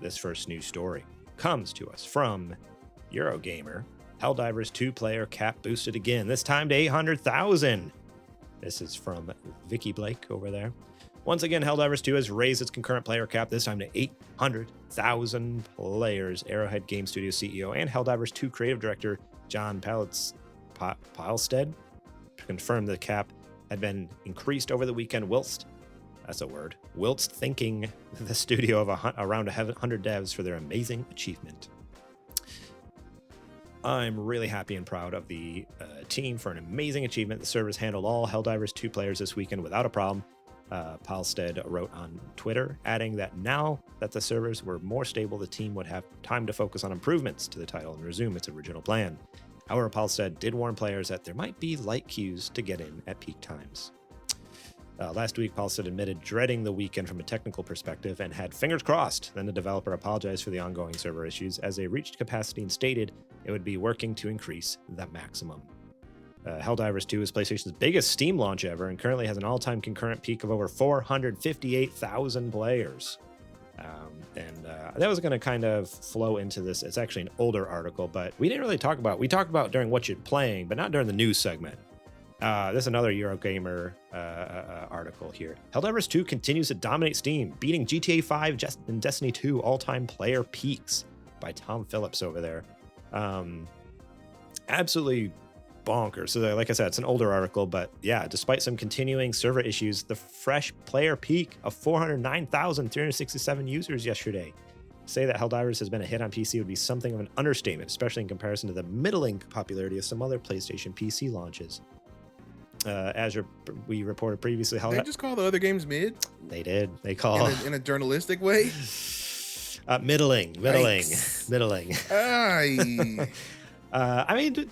this first news story comes to us from Eurogamer. Helldivers 2-player cap boosted again, this time to 800,000. This is from Vicky Blake over there. Once again, Helldivers 2 has raised its concurrent player cap, this time to 800,000 players. Arrowhead Game Studio CEO and Helldivers 2 creative director John Pilestead confirmed the cap had been increased over the weekend whilst thanking the studio of around 100 devs for their amazing achievement. I'm really happy and proud of the team for an amazing achievement. The servers handled all Helldivers 2 players this weekend without a problem. Pilestead wrote on Twitter, adding that now that the servers were more stable, the team would have time to focus on improvements to the title and resume its original plan. However, Pilestead did warn players that there might be light queues to get in at peak times. Last week, Pilestead admitted dreading the weekend from a technical perspective and had fingers crossed. Then the developer apologized for the ongoing server issues as they reached capacity and stated it would be working to increase the maximum. Helldivers 2 is PlayStation's biggest Steam launch ever and currently has an all-time concurrent peak of over 458,000 players. That was going to kind of flow into this. It's actually an older article, but we didn't really talk about. We talked about during what you're playing, but not during the news segment. This is another Eurogamer article here. Helldivers 2 continues to dominate Steam, beating GTA 5 and Destiny 2 all-time player peaks by Tom Phillips over there. Absolutely bonkers. So like I said, it's an older article, but yeah, despite some continuing server issues, the fresh player peak of 409,367 users yesterday. Say that Helldivers has been a hit on PC would be something of an understatement, especially in comparison to the middling popularity of some other PlayStation PC launches. As we reported previously, they just call the other games mid. They did. They call in a journalistic way. Middling. I mean,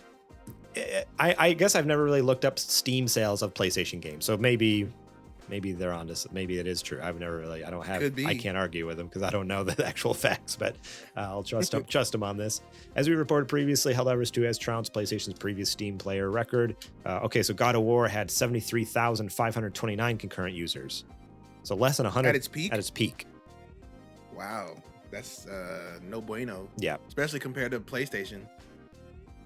I guess I've never really looked up Steam sales of PlayStation games, so maybe they're on this. Maybe it is true. I can't argue with them because I don't know the actual facts, but I'll trust them on this. As we reported previously, Helldivers 2 has trounced PlayStation's previous Steam player record. So God of War had 73,529 concurrent users. So less than 100 at its peak. Wow. That's no bueno. Yeah. Especially compared to PlayStation.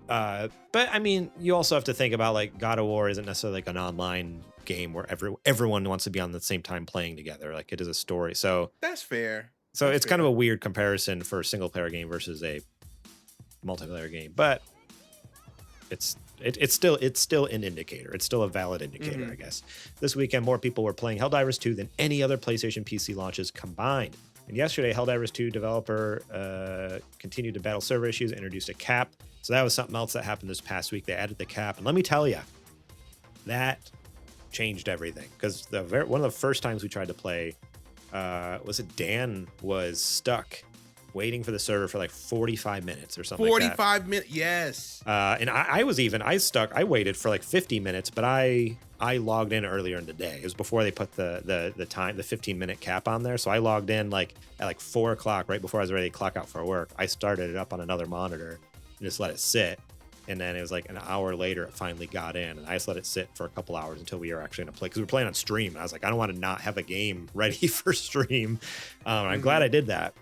But I mean, you also have to think about like God of War isn't necessarily like an online game where everyone wants to be on the same time playing together. Like it is a story. So that's fair. So it's kind of a weird comparison for a single player game versus a multiplayer game, but it's still an indicator. It's still a valid indicator, I guess. This weekend, more people were playing Helldivers 2 than any other PlayStation PC launches combined. And yesterday, Helldivers 2 developer continued to battle server issues, introduced a cap. So that was something else that happened this past week. They added the cap. And let me tell you, that changed everything. Because one of the first times we tried to play, Dan was stuck waiting for the server for like 45 minutes or something 45 minutes, yes. And I waited for like 50 minutes, but I logged in earlier in the day. It was before they put the 15-minute cap on there. So I logged in like at like 4 o'clock, right before I was ready to clock out for work. I started it up on another monitor and just let it sit. And then it was like an hour later, it finally got in. And I just let it sit for a couple hours until we were actually going to play. Because we were playing on stream. And I was like, I don't want to not have a game ready for stream. I'm glad I did that.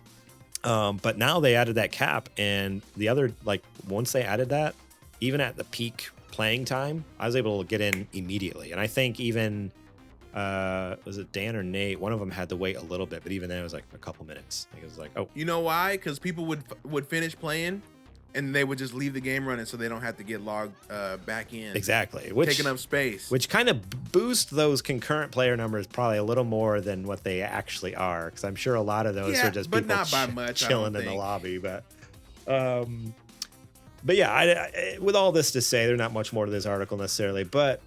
But now they added that cap. And the other, like, once they added that, even at the peak playing time, I was able to get in immediately. And I think even, was it Dan or Nate? One of them had to wait a little bit. But even then, it was like a couple minutes. Like, it was like, oh. You know why? Because people would finish playing. And they would just leave the game running so they don't have to get logged back in. Exactly. Taking up space. Which kind of boosts those concurrent player numbers probably a little more than what they actually are. Because I'm sure a lot of those are just people not by much, chilling in the lobby. But yeah, with all this to say, there's not much more to this article necessarily. But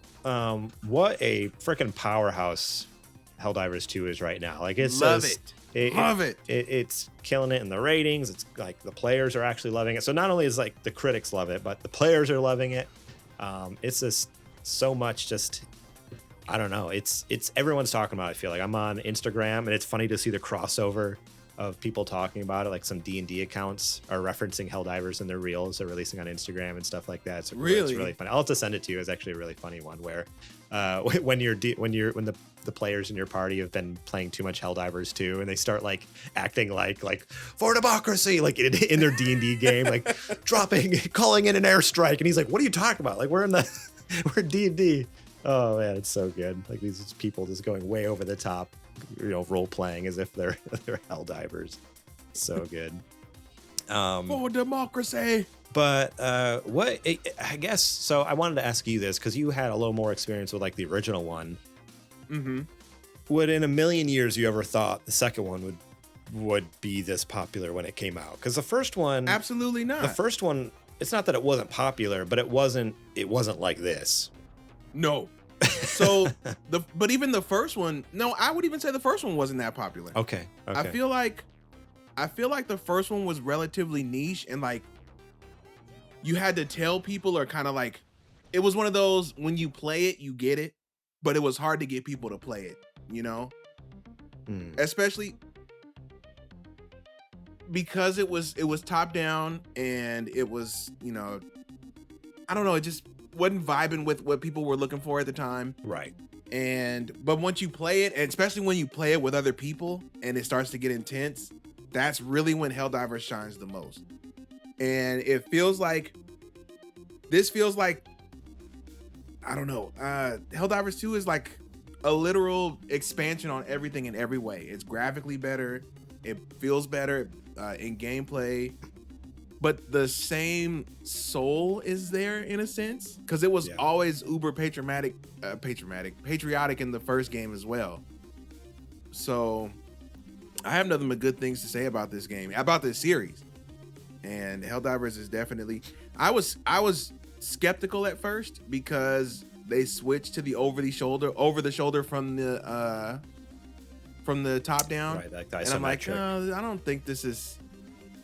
what a freaking powerhouse Helldivers 2 is right now. Like it's Love it. It's killing it in the ratings. It's like the players are actually loving it. So not only is like the critics love it, but the players are loving it. It's just so much I don't know. It's everyone's talking about it. I feel like I'm on Instagram and it's funny to see the crossover of people talking about it. Like some D&D accounts are referencing Helldivers in their reels they're releasing on Instagram and stuff like that. It's really funny. I'll have to send it to you. It's actually a really funny one where when the the players in your party have been playing too much Helldivers 2, and they start like acting like for democracy, like in their D&D game, like calling in an airstrike, and he's like, what are you talking about? Like we're in D&D. Oh man, it's so good. Like these people just going way over the top, role playing as if they're Helldivers. So good. For democracy. But I guess so. I wanted to ask you this because you had a little more experience with like the original one. Mm-hmm. Would in a million years you ever thought the second one would be this popular when it came out? Because the first one, absolutely not. The first one, it's not that it wasn't popular, but it wasn't like this. No. So but even the first one, no, I would even say the first one wasn't that popular. Okay. I feel like the first one was relatively niche, and like you had to tell people, or kind of like it was one of those, when you play it, you get it, but it was hard to get people to play it, especially because it was top down, and it was, I don't know, it just wasn't vibing with what people were looking for at the time. Right. But once you play it, and especially when you play it with other people and it starts to get intense, that's really when Helldivers shines the most. And it feels like, I don't know, Helldivers 2 is like a literal expansion on everything in every way. It's graphically better, it feels better in gameplay, but the same soul is there in a sense, because it was always uber patriotic in the first game as well. So I have nothing but good things to say about this game, about this series. And Helldivers is definitely, I was skeptical at first because they switched to the over the shoulder from the top down. Right, that and I'm like, I don't think this is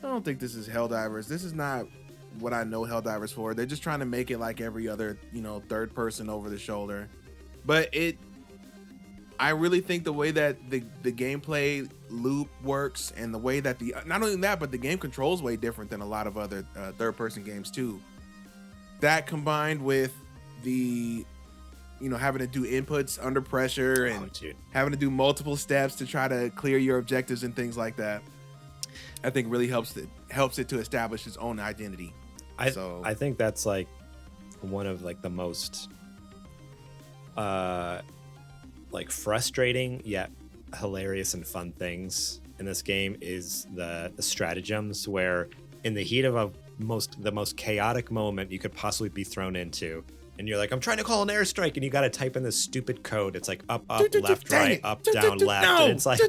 Helldivers. This is not what I know Helldivers for. They're just trying to make it like every other, third person over the shoulder. But I really think the way that the gameplay loop works, and the way that not only that, but the game controls way different than a lot of other third person games too. That combined with the, having to do inputs under pressure and having to do multiple steps to try to clear your objectives and things like that, I think really helps it to establish its own identity. I think that's like one of like the most like frustrating yet hilarious and fun things in this game is the stratagems, where in the heat of the most chaotic moment you could possibly be thrown into, and you're like, I'm trying to call an airstrike, and you got to type in this stupid code. It's like up, left, right, up, down, left. And it's like,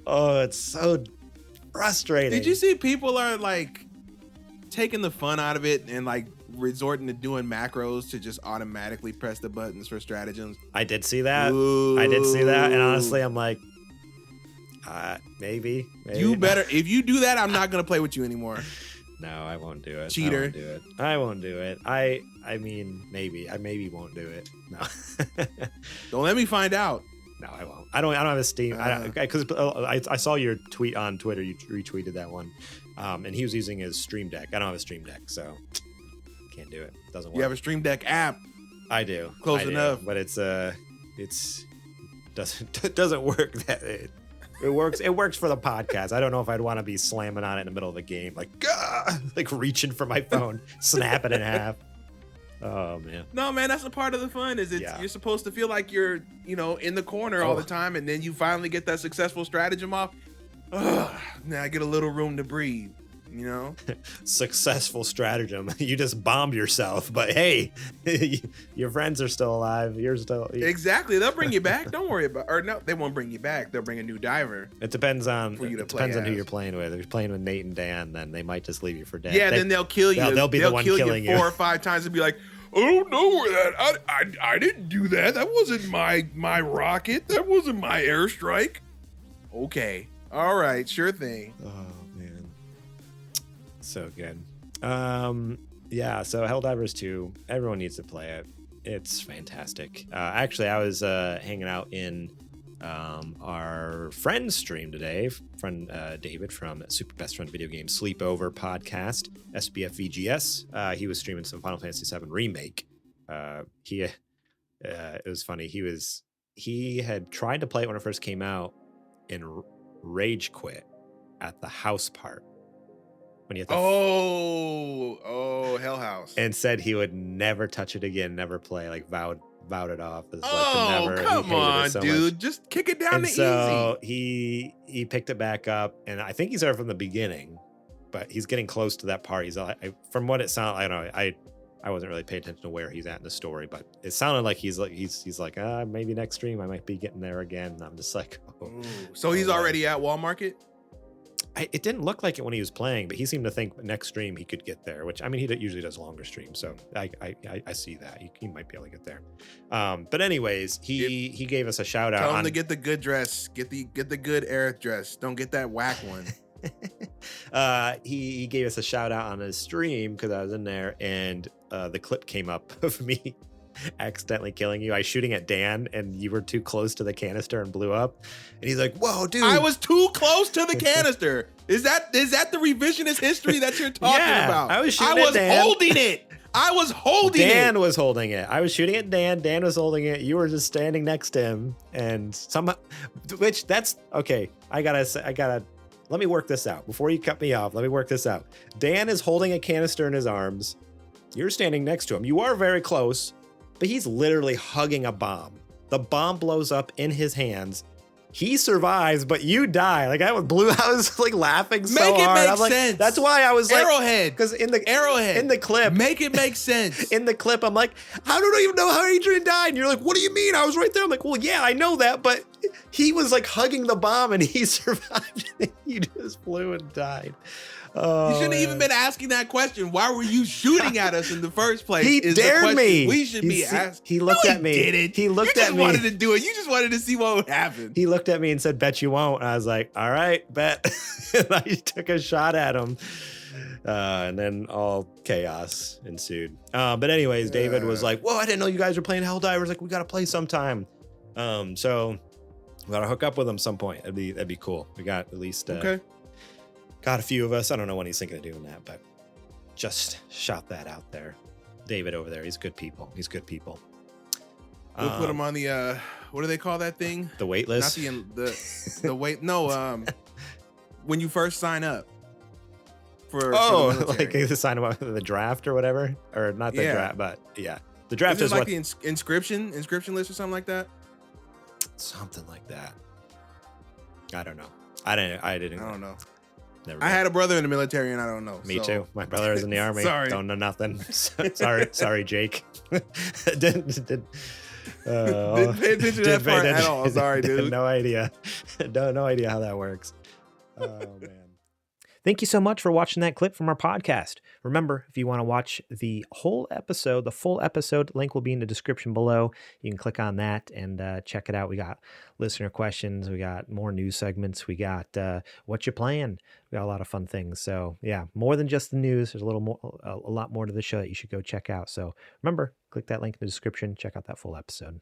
oh, it's so frustrating. Did you see people are like taking the fun out of it and like resorting to doing macros to just automatically press the buttons for stratagems? I did see that. Ooh. I did see that, and honestly, I'm like, maybe. You better. If you do that, I'm not gonna play with you anymore. No, I won't do it. Cheater. I won't do it. I mean, maybe. I maybe won't do it. No. Don't let me find out. No, I won't. I don't have a Steam. Because I saw your tweet on Twitter. You retweeted that one, and he was using his Stream Deck. I don't have a Stream Deck, so can't do it. Doesn't work. You have a Stream Deck app. I do. Close enough. But it's doesn't work. It works for the podcast. I don't know if I'd want to be slamming on it in the middle of a game, like reaching for my phone, snap it in half. Oh man. No, man, that's a part of the fun. You're supposed to feel like you're, in the corner all the time, and then you finally get that successful stratagem off. Now I get a little room to breathe. Successful stratagem. You just bombed yourself, but hey, your friends are still alive. You're still exactly. They'll bring you back. Don't worry about. Or no, they won't bring you back. They'll bring a new diver. It depends on who you're playing with. If you're playing with Nate and Dan, then they might just leave you for dead. Yeah, then they'll kill you. They'll be the one killing you 4 or 5 times and be like, I don't know where that. I didn't do that. That wasn't my rocket. That wasn't my airstrike. Okay. All right. Sure thing. Oh. So good. Yeah, so Helldivers 2, everyone needs to play it. It's fantastic. Actually, I was hanging out in our friend's stream today. Friend David from Super Best Friend Video Game Sleepover podcast, SBF VGS. He was streaming some Final Fantasy VII Remake. It was funny. He was he had tried to play it when it first came out and rage quit at the house part. When you have to Hell House. And said he would never touch it again, never play, like vowed it off. As Come on, so dude. Much. Just kick it down to so easy. He picked it back up, and I think he started from the beginning, but he's getting close to that part. He's from what it sounded, I don't know. I wasn't really paying attention to where he's at in the story, but it sounded like he's like maybe next stream I might be getting there again. And I'm just like, so he's already at Walmart. It didn't look like it when he was playing, but he seemed to think next stream he could get there, which I mean, he usually does longer streams. So I see that he might be able to get there. But anyways, he gave us a shout out. Tell him to get the good dress, get the good Aerith dress. Don't get that whack one. He gave us a shout out on his stream because I was in there, and the clip came up of me accidentally killing you. I was shooting at Dan and you were too close to the canister and blew up, and he's like, whoa dude, I was too close to the canister. Is that the revisionist history that you're talking about? I was shooting at Dan. Holding it. I was holding it. Dan was holding it. I was shooting at Dan. Dan was holding it. You were just standing next to him, and somehow, which that's okay. I gotta let me work this out before you cut me off. Let me work this out. Dan is holding a canister in his arms. You're standing next to him. You are very close, but he's literally hugging a bomb. The bomb blows up in his hands. He survives, but you die. Like I was like laughing so hard. Make I'm like, sense. that's why I was like, Arrowhead. Because in the clip, make it make sense. In the clip, I'm like, I don't even know how Adrian died. And you're like, what do you mean? I was right there. I'm like, well, yeah, I know that, but he was like hugging the bomb and he survived. And you just flew and died. Oh, you shouldn't have even been asking that question. Why were you shooting at us in the first place? He dared me. We should be asking. He looked at me. He looked at me. You just wanted to do it. You just wanted to see what would happen. He looked at me and said, bet you won't. And I was like, all right, bet. And I took a shot at him. And then all chaos ensued. But anyways, David was like, whoa, I didn't know you guys were playing Helldivers. Like, we got to play sometime. So we got to hook up with him some point. That'd be cool. We got at least... okay. Got a few of us. I don't know when he's thinking of doing that, but just shout that out there. David over there, he's good people. We'll put him on the what do they call that thing? The wait list. Not the wait. No, when you first sign up for like to sign up for the draft or whatever, or not the draft, but yeah, the draft is like what the inscription list or something like that. Something like that. I don't know. I don't know. I had a brother in the military and I don't know. Me too. My brother is in the army. Sorry. Don't know nothing. Sorry, Jake. Didn't pay attention to that part at all. Sorry, dude. No idea. No idea how that works. Oh, man. Thank you so much for watching that clip from our podcast. Remember, if you want to watch the whole episode, the full episode, link will be in the description below. You can click on that and check it out. We got listener questions. We got more news segments. We got what you playing. We got a lot of fun things. So yeah, more than just the news. There's a lot more to the show that you should go check out. So remember, click that link in the description. Check out that full episode.